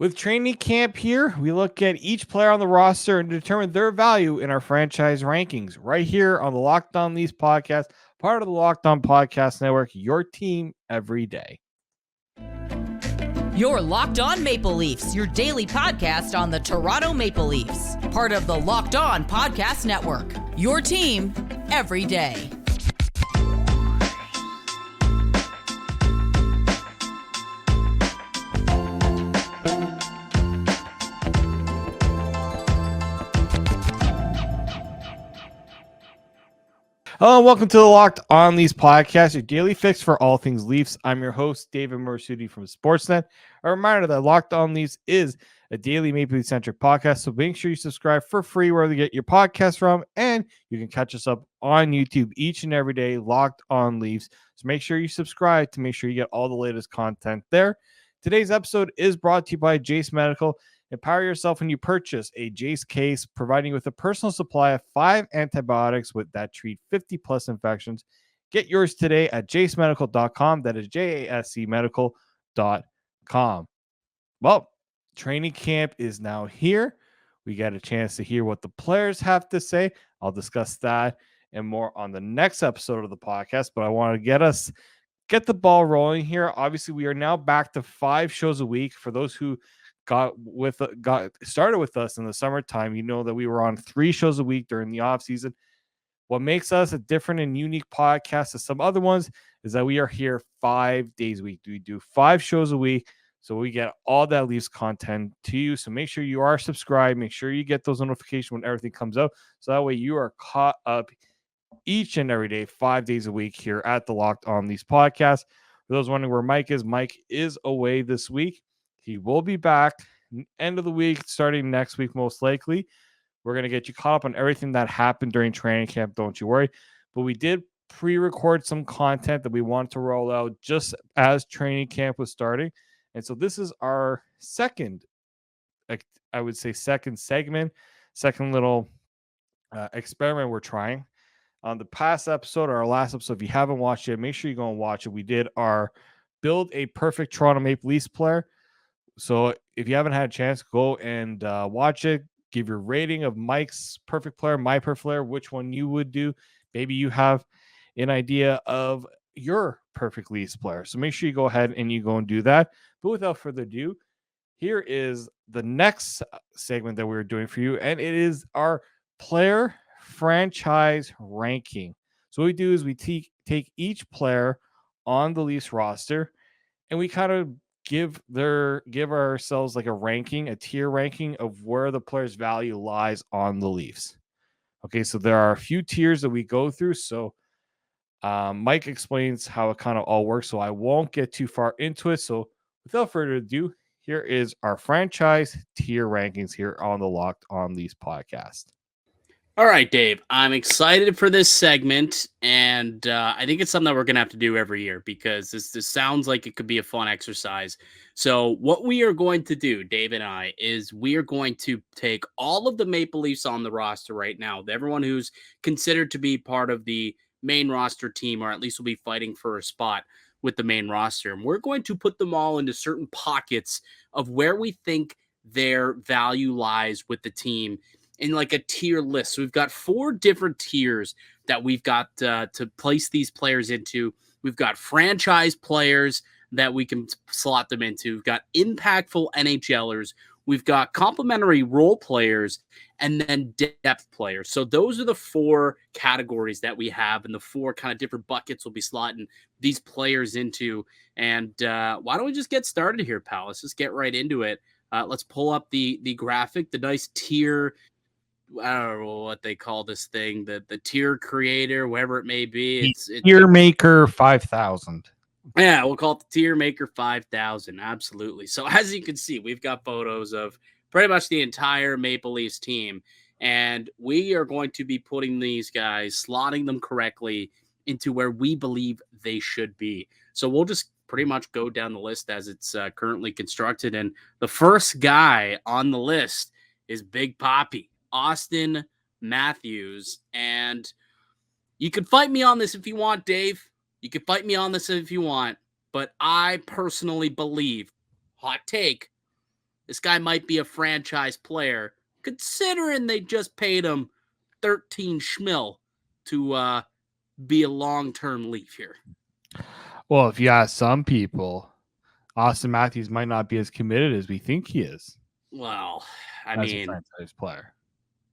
With training camp here, we look at each player on the roster and determine their value in our franchise rankings. Right here on the Locked On Leafs podcast, part of the Locked On Podcast Network, your team every day. Your Locked On Maple Leafs, your daily podcast on the Toronto Maple Leafs. Part of the Locked On Podcast Network, your team every day. Hello and welcome to the Locked On Leafs podcast, your daily fix for all things Leafs. I'm your host, David Morassutti from Sportsnet. A reminder that Locked On Leafs is a daily Maple Leaf-centric podcast, so make sure you subscribe for free wherever you get your podcast from, and you can catch us up on YouTube each and every day, Locked On Leafs. So make sure you subscribe to make sure you get all the latest content there. Today's episode is brought to you by Jase Medical. Empower yourself when you purchase a Jase case, providing you with a personal supply of 5 antibiotics that treat 50 plus infections. Get yours today at jasemedical.com. That is JASCmedical.com. Well, training camp is now here. We got a chance to hear what the players have to say. I'll discuss that and more on the next episode of the podcast, but I want to get the ball rolling here. Obviously, we are now back to 5 shows a week. For those who got started with us in the summertime, you know that we were on 3 shows a week during the off season. What makes us a different and unique podcast to some other ones is that we are here 5 days a week. We do 5 shows a week, so we get all that Leafs content to you. So make sure you are subscribed. Make sure you get those notifications when everything comes out, so that way you are caught up each and every day, 5 days a week here at the Locked On Leafs podcast. For those wondering where Mike is away this week. He will be back end of the week, starting next week, most likely. We're going to get you caught up on everything that happened during training camp. Don't you worry. But we did pre-record some content that we wanted to roll out just as training camp was starting. And so this is our second segment, second little experiment we're trying. On the past episode, or our last episode, if you haven't watched it, make sure you go and watch it. We did our build a perfect Toronto Maple Leafs player. So if you haven't had a chance, go and watch it. Give your rating of Mike's perfect player, my perfect player, which one you would do. Maybe you have an idea of your perfect Leafs player. So make sure you go ahead and you go and do that. But without further adu, here is the next segment that we're doing for you. And it is our player franchise ranking. So what we do is we take each player on the Leafs roster and we kind of give ourselves like a tier ranking of where the player's value lies on the Leafs. Okay, so there are a few tiers that we go through. So Mike explains how it kind of all works, so I won't get too far into it. So without further ado, here is our franchise tier rankings here on the Locked On Leafs podcast. All right, Dave, I'm excited for this segment, and I think it's something that we're going to have to do every year because this sounds like it could be a fun exercise. So what we are going to do, Dave and I, is we are going to take all of the Maple Leafs on the roster right now, everyone who's considered to be part of the main roster team, or at least will be fighting for a spot with the main roster, and we're going to put them all into certain pockets of where we think their value lies with the team in like a tier list. So we've got 4 different tiers that we've got to place these players into. We've got franchise players that we can slot them into. We've got impactful NHLers. We've got complementary role players, and then depth players. So those are the 4 categories that we have, and the 4 kind of different buckets we'll be slotting these players into. And why don't we just get started here, pal? Let's just get right into it. Let's pull up the graphic, the nice tier. I don't know what they call this thing, the tier creator, whatever it may be. It's Tier Maker 5000. Yeah, we'll call it the Tier Maker 5000. Absolutely. So as you can see, we've got photos of pretty much the entire Maple Leafs team, and we are going to be putting these guys, slotting them correctly into where we believe they should be. So we'll just pretty much go down the list as it's currently constructed. And the first guy on the list is Big Papi, Austin Matthews. And you can fight me on this if you want, Dave. You can fight me on this if you want. But I personally believe, hot take, this guy might be a franchise player, considering they just paid him 13 schmil to be a long-term Leaf here. Well, if you ask some people, Austin Matthews might not be as committed as we think he is. Well, I as mean, a franchise player.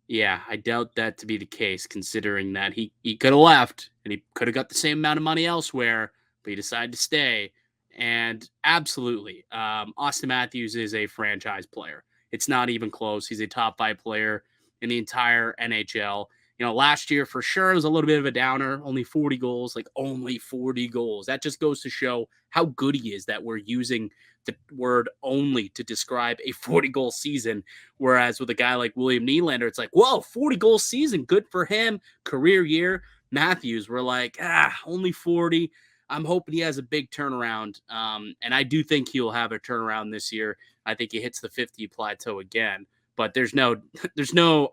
Yeah, I doubt that to be the case, considering that he could have left and he could have got the same amount of money elsewhere, but he decided to stay. And absolutely, Austin Matthews is a franchise player. It's not even close. He's a top 5 player in the entire NHL. Last year for sure it was a little bit of a downer. Only 40 goals, only 40 goals. That just goes to show how good he is that we're using the word only to describe a 40-goal season. Whereas with a guy like William Nylander, it's like, whoa, 40-goal season, good for him, career year. Matthews, we're like, only 40. I'm hoping he has a big turnaround. And I do think he'll have a turnaround this year. I think he hits the 50 plateau again. But there's no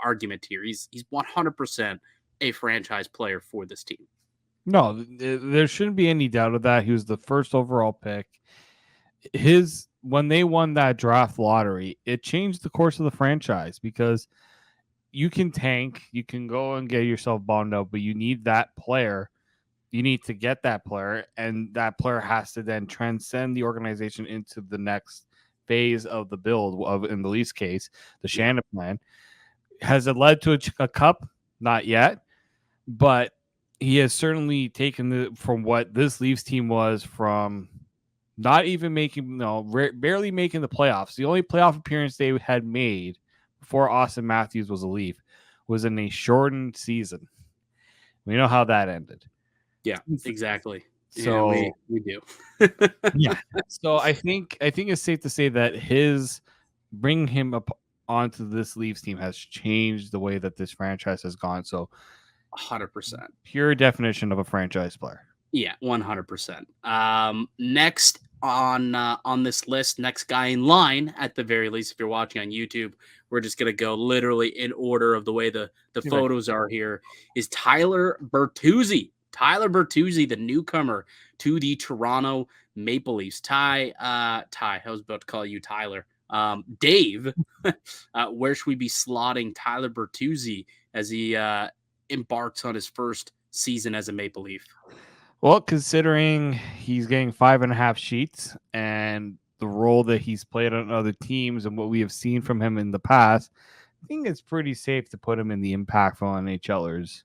argument here. He's 100% a franchise player for this team. No, there shouldn't be any doubt of that. He was the first overall pick. When they won that draft lottery, it changed the course of the franchise because you can tank, you can go and get yourself bombed out, but you need that player. You need to get that player, and that player has to then transcend the organization into the next phase of the build of, in the Leafs case, the Shannon plan. Has it led to a cup? Not yet, but he has certainly taken from what this Leafs team was from not even barely making the playoffs. The only playoff appearance they had made before Austin Matthews was a Leaf was in a shortened season. We know how that ended. Yeah, exactly. So we do. Yeah. So I think it's safe to say that his bringing him up onto this Leafs team has changed the way that this franchise has gone. So 100%. Pure definition of a franchise player. Yeah, 100%. Next on this list, next guy in line, at the very least, if you're watching on YouTube, we're just gonna go literally in order of the way the photos are here, is Tyler Bertuzzi. Tyler Bertuzzi, the newcomer to the Toronto Maple Leafs. Ty, I was about to call you Tyler. Dave, where should we be slotting Tyler Bertuzzi as he embarks on his first season as a Maple Leaf? Well, considering he's getting 5.5 sheets and the role that he's played on other teams and what we have seen from him in the past, I think it's pretty safe to put him in the impactful NHLers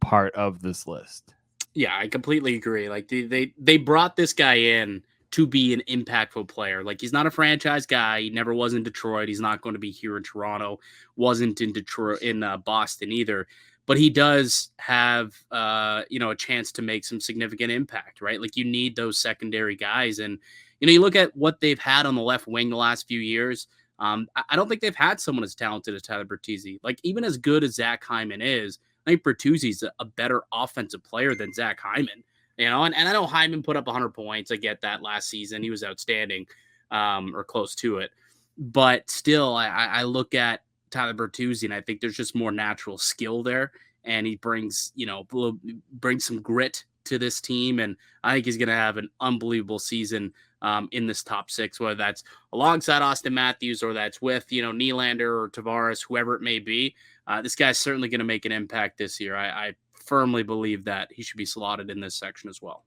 part of this list. Yeah, I completely agree. Like they brought this guy in to be an impactful player. Like, he's not a franchise guy. He never was in Detroit. He's not going to be here in Toronto. Wasn't in Detroit, in Boston either. But he does have, a chance to make some significant impact, right? Like, you need those secondary guys. And, you look at what they've had on the left wing the last few years. I don't think they've had someone as talented as Tyler Bertuzzi. Like, even as good as Zach Hyman is, I think Bertuzzi's a better offensive player than Zach Hyman. And I know Hyman put up 100 points. I get that last season. He was outstanding, or close to it. But still, I look at Tyler Bertuzzi, and I think there's just more natural skill there. And he brings some grit to this team. And I think he's going to have an unbelievable season in this top 6, whether that's alongside Austin Matthews or that's with, Nylander or Tavares, whoever it may be. This guy's certainly going to make an impact this year. I firmly believe that he should be slotted in this section as well.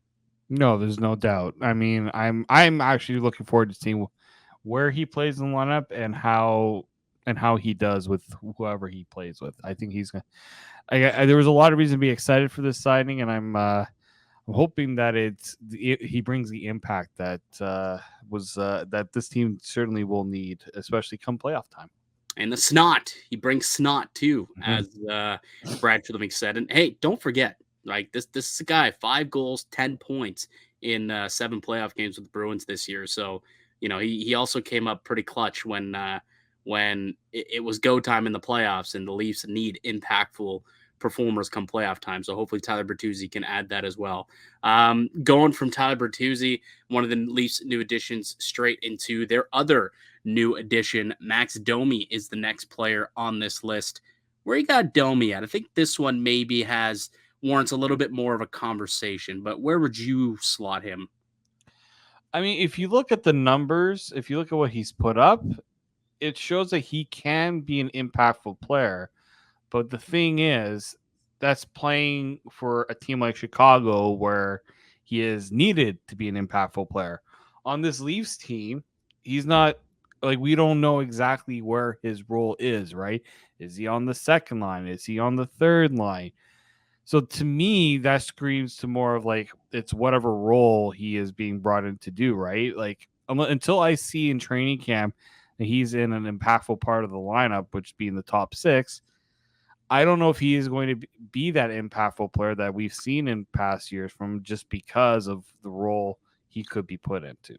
No, there's no doubt. I mean, I'm actually looking forward to seeing where he plays in the lineup and how he does with whoever he plays with. I think he's gonna. There was a lot of reason to be excited for this signing, and I'm hoping that he brings the impact that that this team certainly will need, especially come playoff time. And the snot, he brings snot too, as Brad Fleming said. And hey, don't forget, like this is a guy, 5 goals, 10 points in 7 playoff games with the Bruins this year. So, he also came up pretty clutch when it was go time in the playoffs, and the Leafs need impactful performers come playoff time. So hopefully Tyler Bertuzzi can add that as well. Going from Tyler Bertuzzi, one of the Leafs new additions, straight into their other new addition, Max Domi is the next player on this list. Where you got Domi at? I think this one maybe warrants a little bit more of a conversation, but where would you slot him? I mean, if you look at the numbers, if you look at what he's put up, it shows that he can be an impactful player. But the thing is, that's playing for a team like Chicago where he is needed to be an impactful player. On this Leafs team, he's not like we don't know exactly where his role is, right? Is he on the second line? Is he on the third line? So to me, that screams to more of like it's whatever role he is being brought in to do, right? Like until I see in training camp that he's in an impactful part of the lineup, which being the top six, I don't know if he is going to be that impactful player that we've seen in past years from just because of the role he could be put into.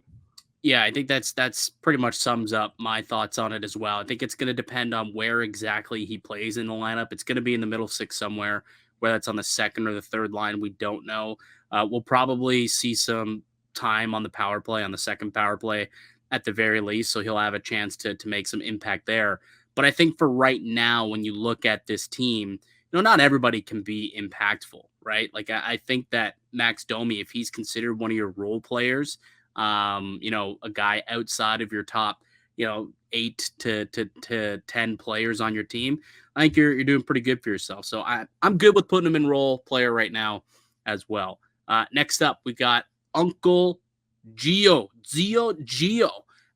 Yeah, I think that's pretty much sums up my thoughts on it as well. I think it's going to depend on where exactly he plays in the lineup. It's going to be in the middle six somewhere, whether it's on the second or the third line. We don't know. We'll probably see some time on the power play, on the second power play at the very least. So he'll have a chance to make some impact there. But I think for right now, when you look at this team, not everybody can be impactful, right? Like I think that Max Domi, if he's considered one of your role players, a guy outside of your top, 8 to 10 players on your team, I think you're doing pretty good for yourself. So I'm good with putting him in role player right now as well. Next up, we got Uncle Gio,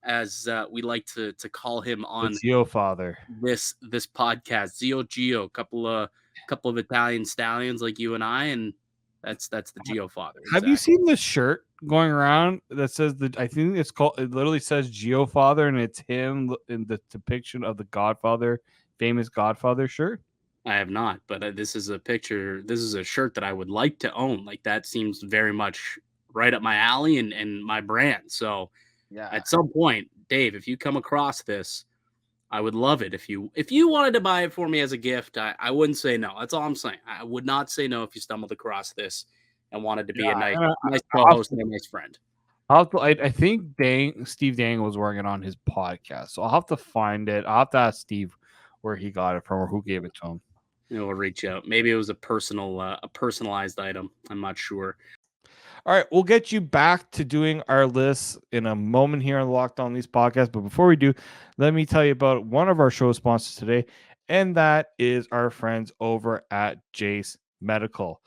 as we like to call him on It's Yo Father. this podcast. Gio, couple of Italian stallions like you and I, and that's the Gio Father. Have you seen this shirt going around that says I think it's called, it literally says Gio Father, and it's him in the depiction of the Godfather, famous Godfather shirt? I have not, but this is a picture. This is a shirt that I would like to own. Like that seems very much right up my alley and my brand. So Yeah. at some point, Dave, if you come across this, I would love it. If you wanted to buy it for me as a gift, I wouldn't say no. That's all I'm saying. I would not say no if you stumbled across this and wanted to be a nice co-host and a nice friend. I think Steve Dang was working on his podcast, so I'll have to find it. I'll have to ask Steve where he got it from or who gave it to him. We'll reach out. Maybe it was a personalized item. I'm not sure. All right, we'll get you back to doing our lists in a moment here on the Locked On Leafs podcast. But before we do, let me tell you about one of our show sponsors today, and that is our friends over at Jase Medical.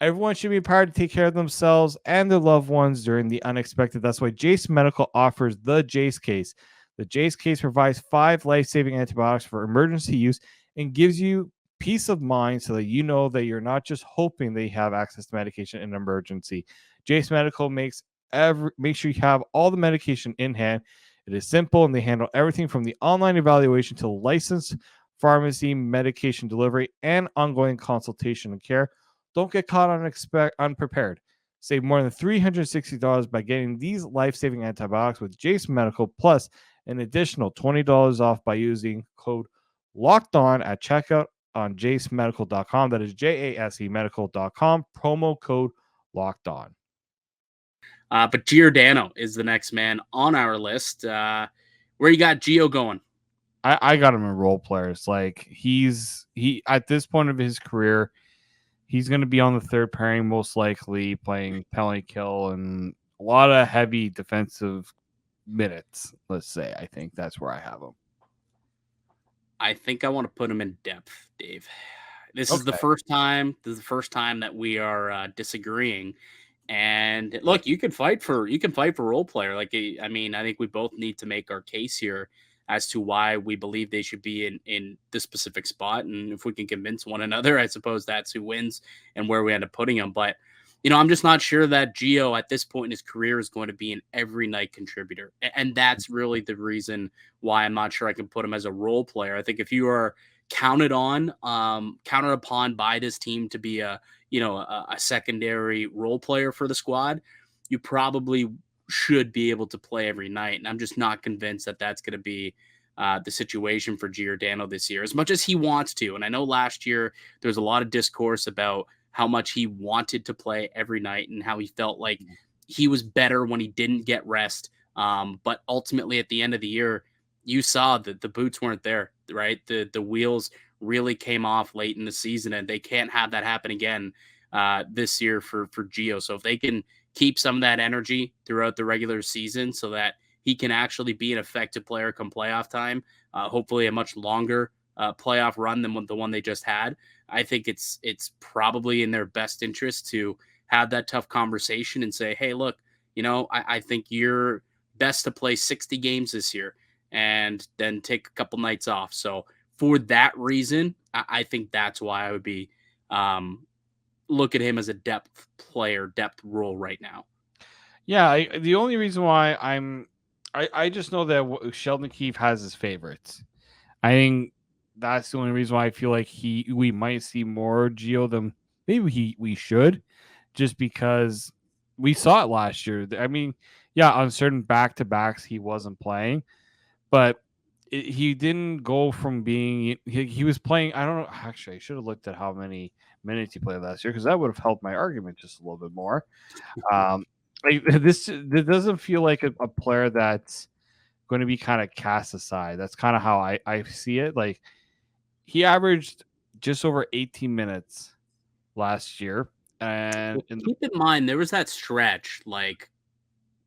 Everyone should be empowered to take care of themselves and their loved ones during the unexpected. That's why Jase Medical offers the Jase case. The Jase case provides 5 life-saving antibiotics for emergency use and gives you peace of mind so that you know that you're not just hoping that you have access to medication in an emergency. Jase Medical make sure you have all the medication in hand. It is simple, and they handle everything from the online evaluation to licensed pharmacy, medication delivery, and ongoing consultation and care. Don't get caught unprepared. Save more than $360 by getting these life-saving antibiotics with Jase Medical, plus an additional $20 off by using code LOCKEDON at checkout on jasemedical.com. That is JASE promo code LOCKEDON. But Giordano is the next man on our list. Where you got Gio going? I got him in role players. Like he at this point of his career, he's going to be on the third pairing, most likely playing penalty kill and a lot of heavy defensive minutes. Let's say I think that's where I have him. I think I want to put him in depth, Dave. This is the first time. This is the first time that we are disagreeing. And look, you can fight for role player. Like, I mean, I think we both need to make our case here as to why we believe they should be in this specific spot. And if we can convince one another, I suppose that's who wins and where we end up putting them. But, I'm just not sure that Gio at this point in his career is going to be an every night contributor. And that's really the reason why I'm not sure I can put him as a role player. I think if you are counted upon by this team to be a secondary role player for the squad, you probably should be able to play every night. And I'm just not convinced that that's going to be the situation for Giordano this year, as much as he wants to. And I know last year there was a lot of discourse about how much he wanted to play every night and how he felt like he was better when he didn't get rest. But ultimately at the end of the year, you saw that the boots weren't there, right? The wheels really came off late in the season, and they can't have that happen again this year for Gio. So if they can keep some of that energy throughout the regular season so that he can actually be an effective player come playoff time. Hopefully a much longer playoff run than the one they just had. I think it's probably in their best interest to have that tough conversation and say, hey, look, I think you're best to play 60 games this year and then take a couple nights off. So for that reason, I think that's why I would be look at him as a depth player, depth role right now. Yeah, the only reason why I just know that Sheldon Keefe has his favorites. I think that's the only reason why I feel like we might see more Gio than maybe we should, just because we saw it last year. I mean, yeah, on certain back-to-backs he wasn't playing, but he didn't go from being he was playing. I don't know. Actually, I should have looked at how many minutes he played last year because that would have helped my argument just a little bit more. Like this doesn't feel like a player that's going to be kind of cast aside. That's kind of how I see it. Like he averaged just over 18 minutes last year. And keep in mind, there was that stretch like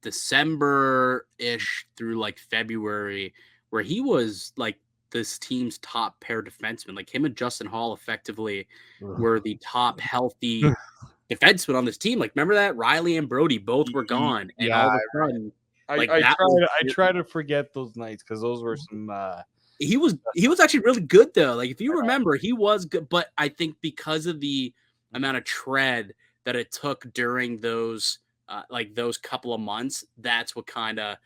December-ish through like February where he was like this team's top pair defenseman. Like him and Justin Hall effectively were the top healthy defenseman on this team. Like, remember that? Riley and Brody both were gone. And all of a sudden, I try to forget those nights because those were some he was actually really good though. Like if you remember, he was good, but I think because of the amount of tread that it took during those those couple of months, that's what kind of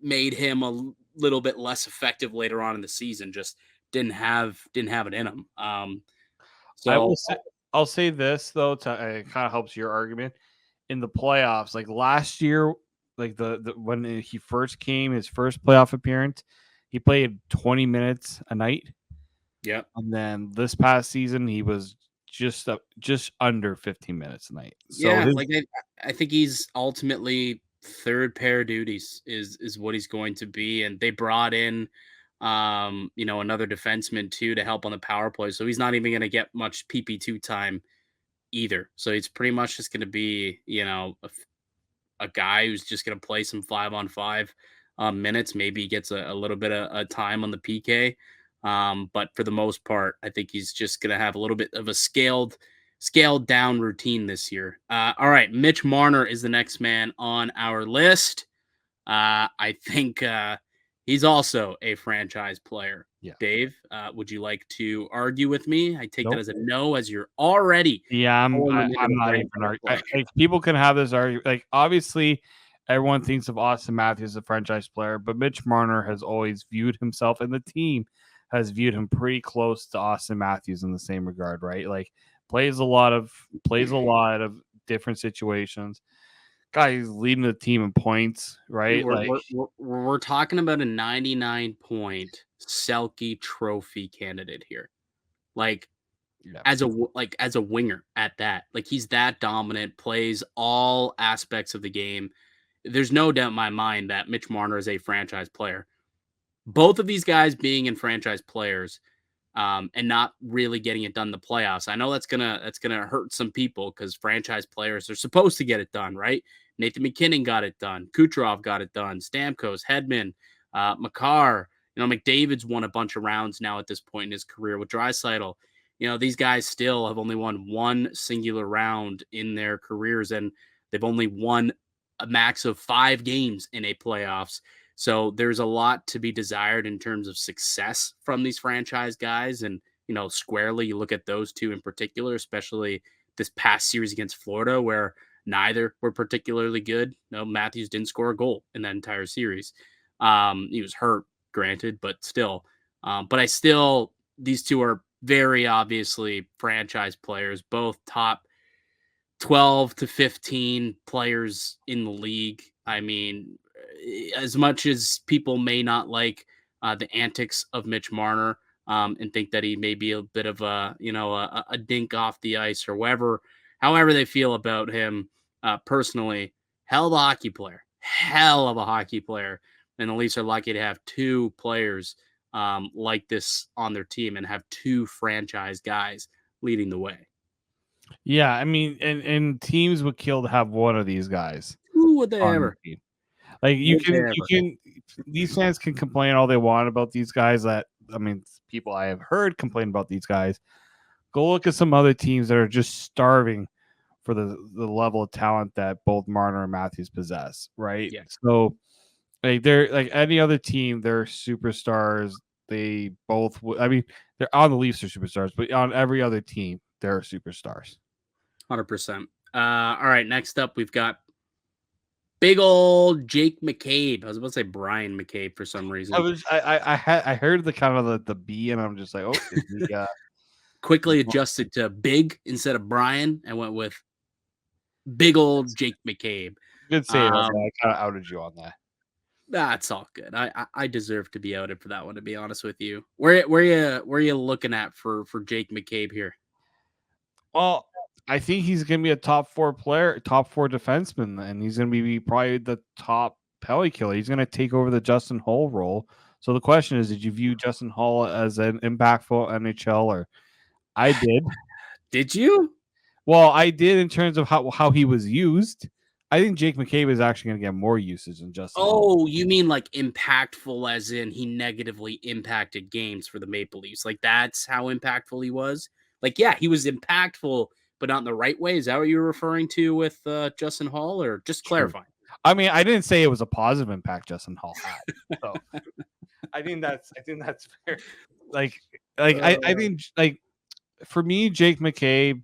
made him a little bit less effective later on in the season. Just didn't have it in him. So I'll say this though, it kind of helps your argument in the playoffs. Like last year, like the when he first came, his first playoff appearance, he played 20 minutes a night. Yeah, and then this past season, he was just under 15 minutes a night. So I think he's ultimately third pair duties is what he's going to be, and they brought in another defenseman too to help on the power play, so he's not even going to get much PP2 time either. So it's pretty much just going to be a guy who's just going to play some 5-on-5 minutes. Maybe he gets a little bit of time on the PK, but for the most part, I think he's just going to have a little bit of a scaled down routine this year. All right, Mitch Marner is the next man on our list. I think he's also a franchise player. Yeah. Dave, would you like to argue with me? I take that as a no, as you're already. Yeah, I'm not even arguing. People can have this argument. Like, obviously, everyone thinks of Austin Matthews as a franchise player, but Mitch Marner has always viewed himself, and the team has viewed him pretty close to Austin Matthews in the same regard, right? Like, plays a lot of different situations. Guy, he's leading the team in points, right? We're talking about a 99-point Selke Trophy candidate here. Like, as a winger at that. Like, he's that dominant, plays all aspects of the game. There's no doubt in my mind that Mitch Marner is a franchise player. Both of these guys being in franchise players and not really getting it done in the playoffs. I know that's gonna hurt some people because franchise players are supposed to get it done, right? Nathan McKinnon got it done. Kucherov got it done. Stamkos, Hedman, Makar. McDavid's won a bunch of rounds now at this point in his career with Draisaitl. These guys still have only won one singular round in their careers, and they've only won a max of 5 games in a playoffs. So there's a lot to be desired in terms of success from these franchise guys. And, squarely, you look at those two in particular, especially this past series against Florida, where neither were particularly good. Matthews didn't score a goal in that entire series. He was hurt, granted, but still. These two are very obviously franchise players, both top 12 to 15 players in the league. I mean, as much as people may not like the antics of Mitch Marner and think that he may be a bit of a dink off the ice or however they feel about him personally, hell of a hockey player. And the Leafs are lucky to have 2 players like this on their team and have 2 franchise guys leading the way. Yeah, I mean, and teams would kill to have one of these guys Who would they on ever? the team. Like Would they ever? these fans can complain all they want about these guys. People I have heard complain about these guys. Go look at some other teams that are just starving for the level of talent that both Marner and Matthews possess, right? Yeah. So like they're like any other team, they're superstars. They both, they're on the Leafs are superstars, but on every other team, they're superstars. 100%. All right. Next up, we've got big old Jake McCabe. I was about to say Brian McCabe for some reason. I heard the kind of the B, and I'm just like, oh, Quickly adjusted to big instead of Brian and went with big old Jake McCabe. good save. I kind of outed you on that. That's all good. I deserve to be outed for that one, to be honest with you. Where you looking at for Jake McCabe here? Well, I think he's going to be a top 4 player, top 4 defenseman, and he's going to be probably the top penalty killer. He's going to take over the Justin Hull role. So the question is, did you view Justin Hull as an impactful NHLer? I did. Did you? Well, I did in terms of how he was used. I think Jake McCabe is actually going to get more usage than Justin Hull. Oh, you mean like impactful as in he negatively impacted games for the Maple Leafs? Like that's how impactful he was? Like, yeah, he was impactful, but not in the right way. Is that what you were referring to with Justin Hall, or just clarifying? I mean, I didn't say it was a positive impact Justin Hall had. So I think that's fair. I think like for me, Jake McCabe,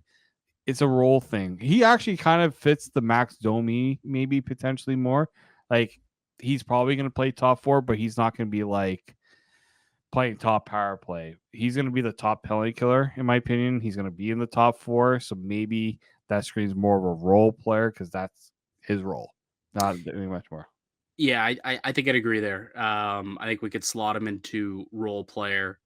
it's a role thing. He actually kind of fits the Max Domi maybe potentially more. Like he's probably going to play top 4, but he's not going to be like playing top power play. He's going to be the top penalty killer, in my opinion. He's going to be in the top 4, so maybe that screams more of a role player because that's his role, not doing much more. Yeah, I think I'd agree there. I think we could slot him into role player.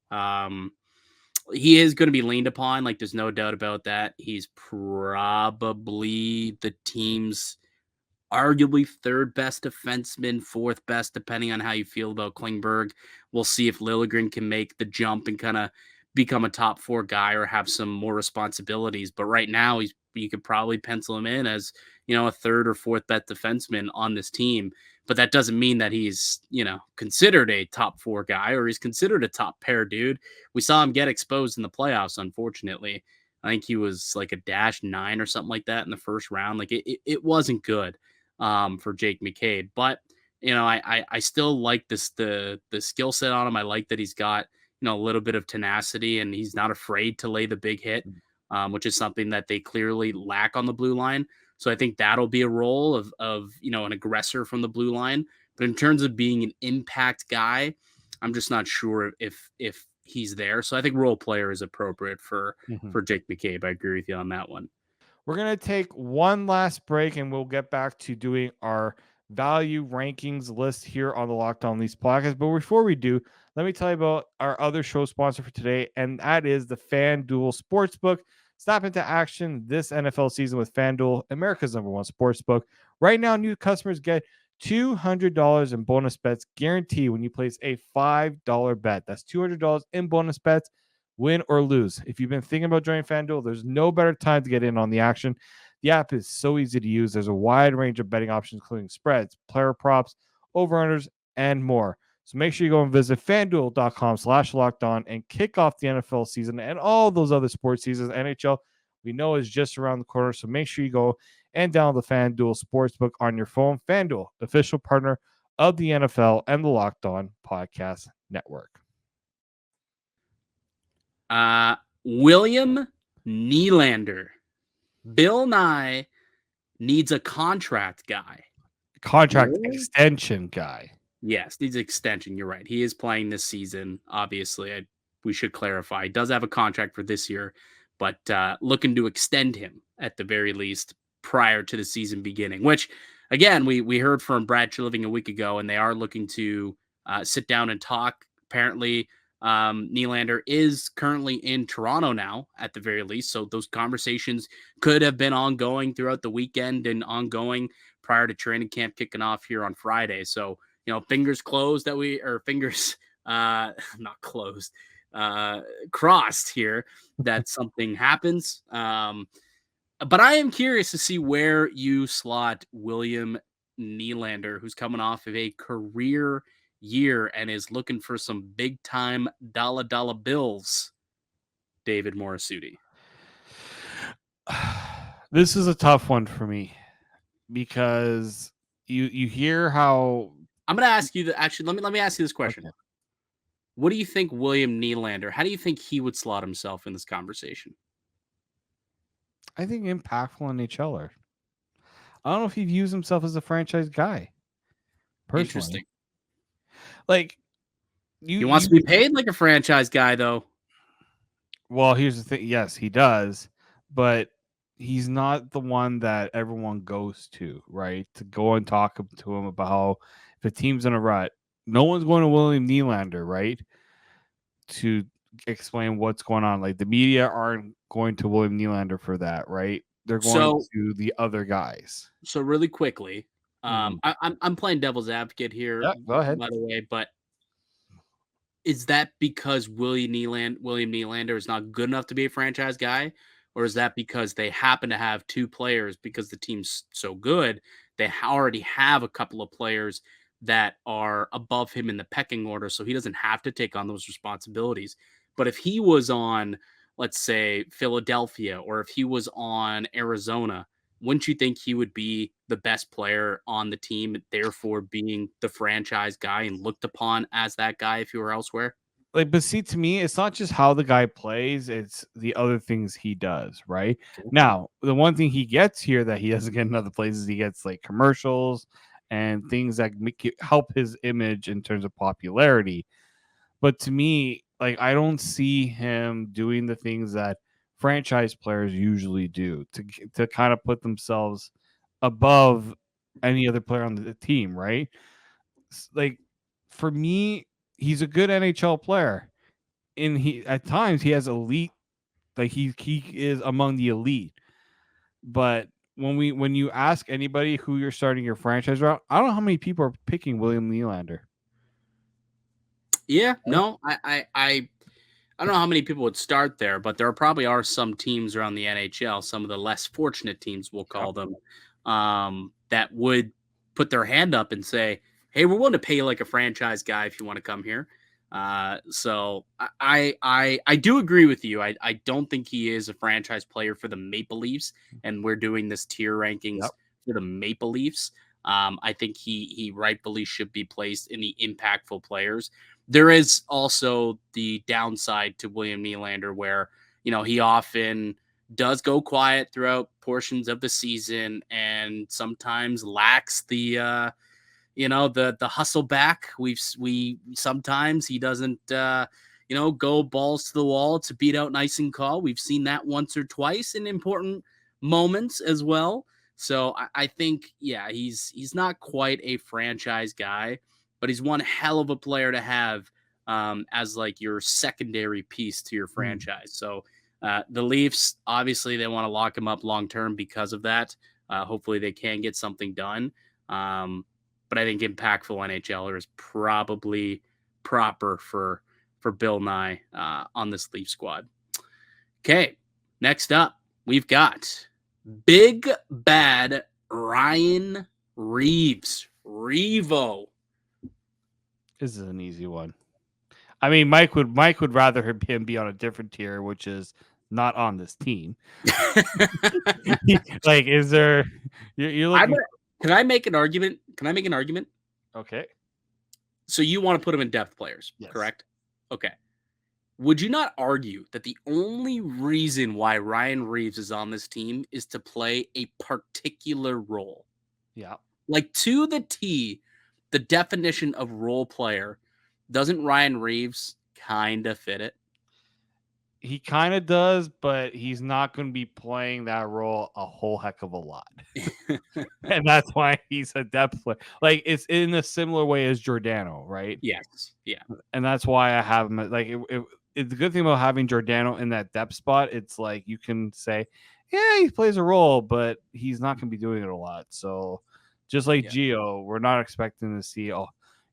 He is going to be leaned upon. Like, there's no doubt about that. He's probably the team's arguably third best defenseman, fourth best, depending on how you feel about Klingberg. We'll see if Liljegren can make the jump and kind of become a top 4 guy or have some more responsibilities. But right now, you could probably pencil him in as, a third or fourth best defenseman on this team. But that doesn't mean that he's, considered a top 4 guy or he's considered a top pair dude. We saw him get exposed in the playoffs, unfortunately. I think he was like a -9 or something like that in the first round. Like it wasn't good for Jake McCabe, but I still like the skill set on him. I like that he's got a little bit of tenacity and he's not afraid to lay the big hit, which is something that they clearly lack on the blue line. So I think that'll be a role of an aggressor from the blue line. But in terms of being an impact guy, I'm just not sure if he's there. So I think role player is appropriate for Jake McCabe. I agree with you on that one. We're going to take one last break and we'll get back to doing our value rankings list here on the Locked On Leafs podcast. But before we do, let me tell you about our other show sponsor for today, and that is the FanDuel Sportsbook. Snap into action this NFL season with FanDuel, America's #1 sportsbook. Right now, new customers get $200 in bonus bets guaranteed when you place a $5 bet. That's $200 in bonus bets, win or lose. If you've been thinking about joining FanDuel, there's no better time to get in on the action. The app is so easy to use. There's a wide range of betting options, including spreads, player props, over-unders, and more. So make sure you go and visit FanDuel.com/lockedon and kick off the NFL season and all those other sports seasons. NHL, we know, is just around the corner. So make sure you go and download the FanDuel Sportsbook on your phone. FanDuel, official partner of the NFL and the Locked On Podcast Network. William Nylander. Bill Nye needs a contract guy. Contract extension guy. Yes, needs an extension. You're right. He is playing this season. Obviously, we should clarify. He does have a contract for this year, but looking to extend him at the very least prior to the season beginning, which, again, we heard from Brad Living a week ago, and they are looking to sit down and talk. Apparently, Nylander is currently in Toronto now, at the very least. So those conversations could have been ongoing throughout the weekend and ongoing prior to training camp kicking off here on Friday. So, fingers closed fingers not closed, crossed here that something happens. But I am curious to see where you slot William Nylander, who's coming off of a career year and is looking for some big time dollar bills. David Morassutti. This is a tough one for me because you hear how I'm going to ask you actually let me ask you this question. Okay. What do you think William Nylander, how do you think he would slot himself in this conversation? I think impactful NHLer. I don't know if he views himself as a franchise guy. Personally. Interesting. Like he wants to be paid like a franchise guy, though. Well, here's the thing. Yes, he does, but he's not the one that everyone goes to, right? To go and talk to him about how if a team's in a rut, no one's going to William Nylander, right? To explain what's going on. Like the media aren't going to William Nylander for that, right? They're going to the other guys. So really quickly, I'm playing devil's advocate here. Yeah, go ahead. By the way, but is that because William Nylander is not good enough to be a franchise guy? Or is that because they happen to have two players because the team's so good, they already have a couple of players that are above him in the pecking order, so he doesn't have to take on those responsibilities. But if he was on, let's say, Philadelphia, or if he was on Arizona, wouldn't you think he would be the best player on the team, therefore being the franchise guy and looked upon as that guy if he were elsewhere? Like, but see, to me, it's not just how the guy plays, it's the other things he does, right? Cool. Now, the one thing he gets here that he doesn't get in other places, he gets like commercials and things that help his image in terms of popularity. But to me, like, I don't see him doing the things that franchise players usually do to kind of put themselves above any other player on the team, right? Like, for me, he's a good NHL player, and he at times he has elite, like he is among the elite. But when you ask anybody who you're starting your franchise around, I don't know how many people are picking William Nylander. Yeah, no, I don't know how many people would start there, but there probably are some teams around the NHL, some of the less fortunate teams, we'll call them, that would put their hand up and say, hey, we're willing to pay you like a franchise guy if you want to come here. So I do agree with you. I don't think he is a franchise player for the Maple Leafs, and we're doing this tier rankings for the Maple Leafs. I think he rightfully should be placed in the impactful players. There is also the downside to William Nylander where, he often does go quiet throughout portions of the season and sometimes lacks the hustle back. We sometimes he doesn't, go balls to the wall to beat out nice and call. We've seen that once or twice in important moments as well. So I think, he's not quite a franchise guy, but he's one hell of a player to have as like your secondary piece to your franchise. So the Leafs, obviously, they want to lock him up long term because of that. Hopefully, they can get something done. But I think impactful NHLer is probably proper for Bill Nye on this Leaf squad. Okay, next up, we've got Big Bad Ryan Reaves. Revo. This is an easy one. I mean, Mike would rather him be on a different tier, which is not on this team. Like, is there? You're looking. Can I make an argument? Okay. So you want to put him in depth players, correct? Okay. Would you not argue that the only reason why Ryan Reaves is on this team is to play a particular role? Yeah. Like, to the T, the definition of role player, doesn't Ryan Reaves kind of fit it? He kind of does, but he's not going to be playing that role a whole heck of a lot. And that's why he's a depth player. Like, it's in a similar way as Giordano, right? Yes. Yeah. And that's why I have him. Like, it's the good thing about having Giordano in that depth spot. It's like you can say, yeah, he plays a role, but he's not going to be doing it a lot. So just like Gio, we're not expecting to see,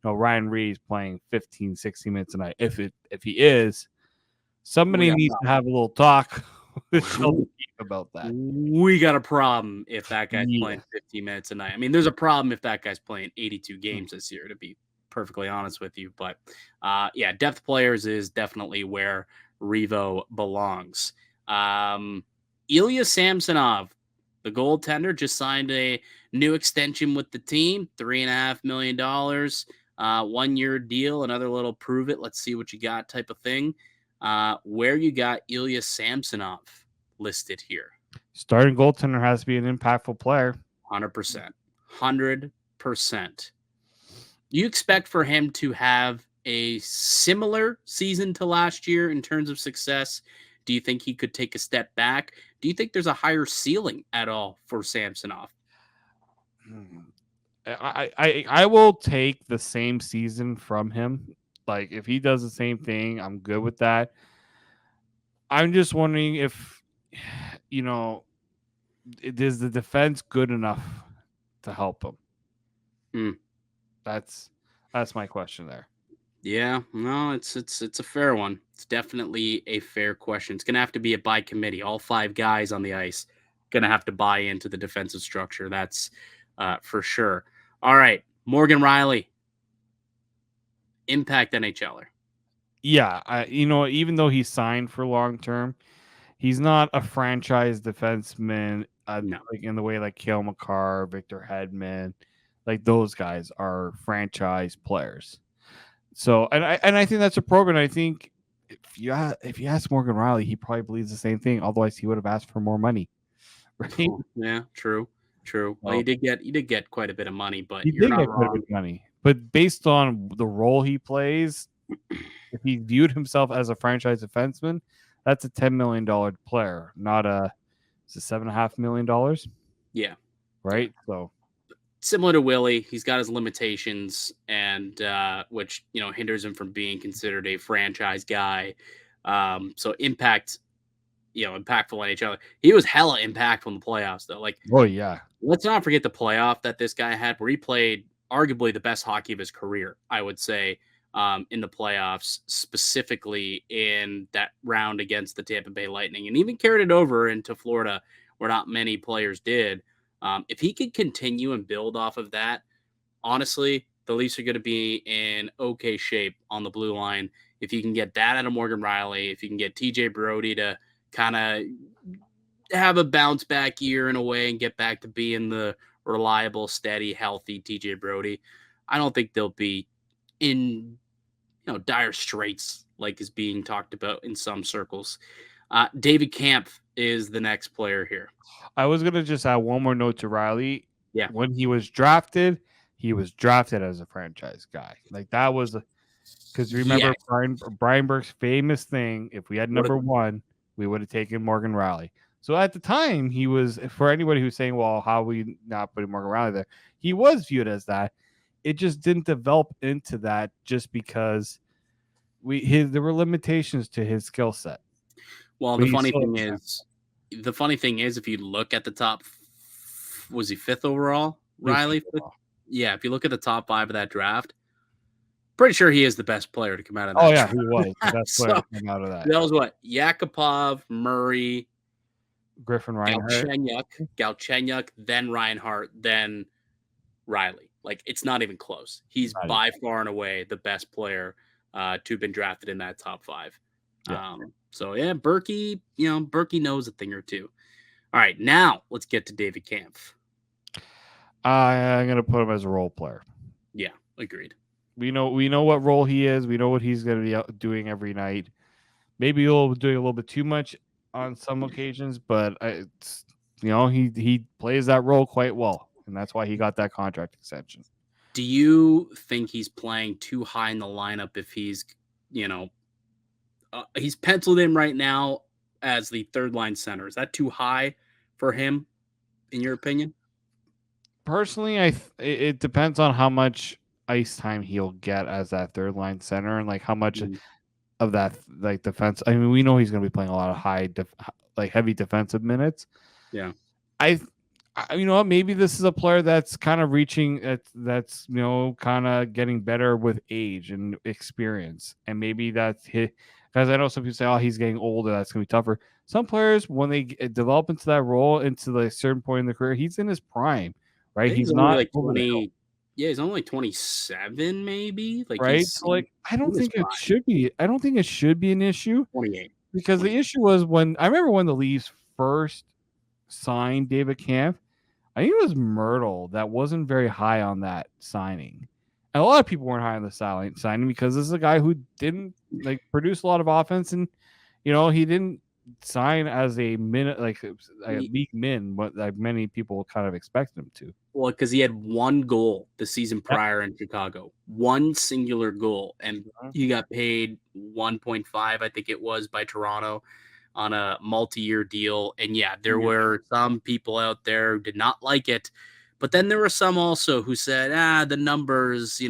Ryan Reaves playing 15, 16 minutes a night. If he is, somebody needs to have a little talk with Sheldon about that. We got a problem if that guy's Yeah. playing 15 minutes a night. I mean, there's a problem if that guy's playing 82 games this year, to be perfectly honest with you. But yeah, depth players is definitely where Revo belongs. Ilya Samsonov, the goaltender, just signed a new extension with the team, $3.5 million, 1-year deal, another little prove it, let's see what you got type of thing. Where you got Ilya Samsonov listed here? Starting goaltender has to be an impactful player. 100%. 100%. Do you expect for him to have a similar season to last year in terms of success? Do you think he could take a step back? Do you think there's a higher ceiling at all for Samsonov? I will take the same season from him. Like, if he does the same thing, I'm good with that. I'm just wondering if, is the defense good enough to help him? That's my question there. Yeah, no, it's a fair one. It's definitely a fair question. It's gonna have to be a by committee. All 5 guys on the ice gonna have to buy into the defensive structure. That's for sure. All right, Morgan Riley, impact NHLer. Yeah, even though he's signed for long term, he's not a franchise defenseman. No. Like in the way like Cale Makar, Victor Hedman, like those guys are franchise players. So, and I think that's a program. I think if you ask Morgan Riley, he probably believes the same thing. Otherwise, he would have asked for more money, right? Yeah, true. Well, you did get quite a bit of money, but He you're did not get quite a wrong. bit of money. But based on the role he plays, if he viewed himself as a franchise defenseman, that's a $10 million player, not it's a $7.5 million. Yeah. Right. So similar to Willie, he's got his limitations, and which hinders him from being considered a franchise guy. So impactful NHL. He was hella impactful in the playoffs, though. Like, oh yeah, let's not forget the playoff that this guy had, where he played arguably the best hockey of his career, I would say, in the playoffs, specifically in that round against the Tampa Bay Lightning, and even carried it over into Florida, where not many players did. If he could continue and build off of that, honestly, the Leafs are going to be in okay shape on the blue line. If you can get that out of Morgan Riley, if you can get TJ Brody to kind of have a bounce back year in a way and get back to being the reliable, steady, healthy TJ Brody, I don't think they'll be in dire straits like is being talked about in some circles. David Kampf is the next player here. I was gonna just add one more note to Riley. Yeah, when he was drafted as a franchise guy. Like that was because remember Brian Burke's famous thing. If we had number 1, we would have taken Morgan Riley. So at the time, he was, for anybody who's saying, well, how are we not putting Morgan Riley there? He was viewed as that. It just didn't develop into that just because there were limitations to his skill set. Well, the funny thing is, if you look at the top, was he 5th overall, Riley? Yeah, if you look at the top 5 of that draft, pretty sure he is the best player to come out of that. Oh yeah, he was the best player to come out of that. That was what? Yakupov, Murray, Griffin, Reinhart, Galchenyuk, then Reinhart, then Riley. Like, it's not even close. He's by far and away the best player to have been drafted in that top 5. Yeah. So yeah, Berkey knows a thing or two. All right, now let's get to David Kampf. I'm gonna put him as a role player. Yeah, agreed. We know what role he is. We know what he's gonna be doing every night. Maybe he'll be doing a little bit too much on some occasions, but he plays that role quite well, and that's why he got that contract extension. Do you think he's playing too high in the lineup if he's he's penciled in right now as the 3rd line center? Is that too high for him, in your opinion? Personally, it depends on how much ice time he'll get as that 3rd line center, and like how much of that like defense. I mean, we know he's going to be playing a lot of heavy defensive minutes. Yeah, maybe this is a player that's kind of reaching. That's kind of getting better with age and experience, and maybe that's Guys, I know some people say, "Oh, he's getting older. That's gonna be tougher." Some players, when they develop into that role, into the certain point in their career, he's in his prime, I right? think He's he's only not like over the hill, 20. Yeah, he's only like 27, maybe. Like right? he's So, like, I in don't his think it prime. should be. I don't think it should be an issue 28. because the 28. issue was when I remember when the Leafs first signed David Kampf. I think it was Myrtle that wasn't very high on that signing. And a lot of people weren't high on the signing because this is a guy who didn't like produce a lot of offense, and he didn't sign as a minute like a league min, what like many people kind of expected him to. Well, because he had one goal the season Yep. prior in Chicago, one singular goal, and Mhm. he got paid 1.5, I think it was, by Toronto on a multi-year deal. And yeah, there were some people out there who did not like it, but then there were some also who said, the numbers, he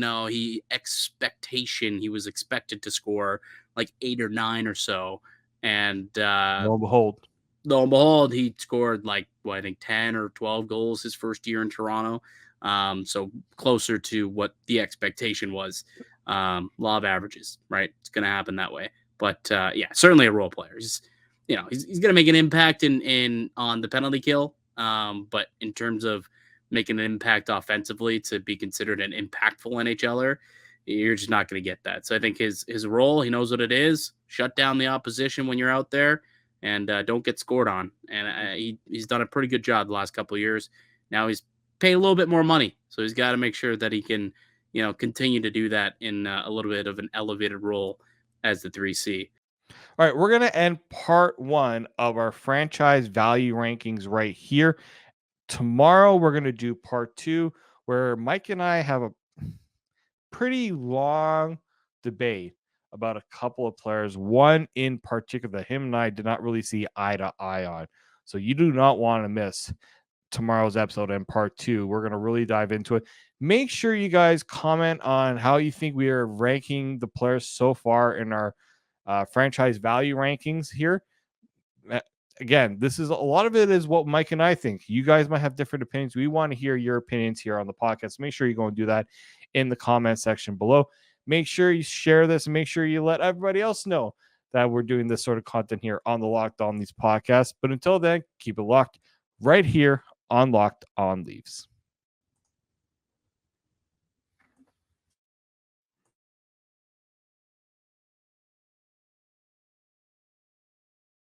was expected to score like 8 or 9 or so, and Lo and behold, he scored like I think 10 or 12 goals his first year in Toronto. So closer to what the expectation was. Law of averages, right? It's going to happen that way. But yeah, certainly a role player. He's going to make an impact on the penalty kill. But in terms of making an impact offensively to be considered an impactful NHLer, you're just not going to get that. So I think his role, he knows what it is. Shut down the opposition when you're out there, and don't get scored on. And he's done a pretty good job the last couple of years. Now he's paid a little bit more money, so he's got to make sure that he can, continue to do that in a little bit of an elevated role as the 3C. all right, we're gonna end part 1 of our franchise value rankings right here. Tomorrow we're gonna do part 2, where Mike and I have a pretty long debate about a couple of players, one in particular that him and I did not really see eye to eye on. So you do not want to miss tomorrow's episode and part 2. We're going to really dive into it. Make sure you guys comment on how you think we are ranking the players so far in our franchise value rankings here. Again, this is a lot of it is what Mike and I think. You guys might have different opinions. We want to hear your opinions here on the podcast. Make sure you go and do that in the comment section below. Make sure you share this and make sure you let everybody else know that we're doing this sort of content here on the Locked On Leafs podcast. But until then, keep it locked right here on Locked On Leafs.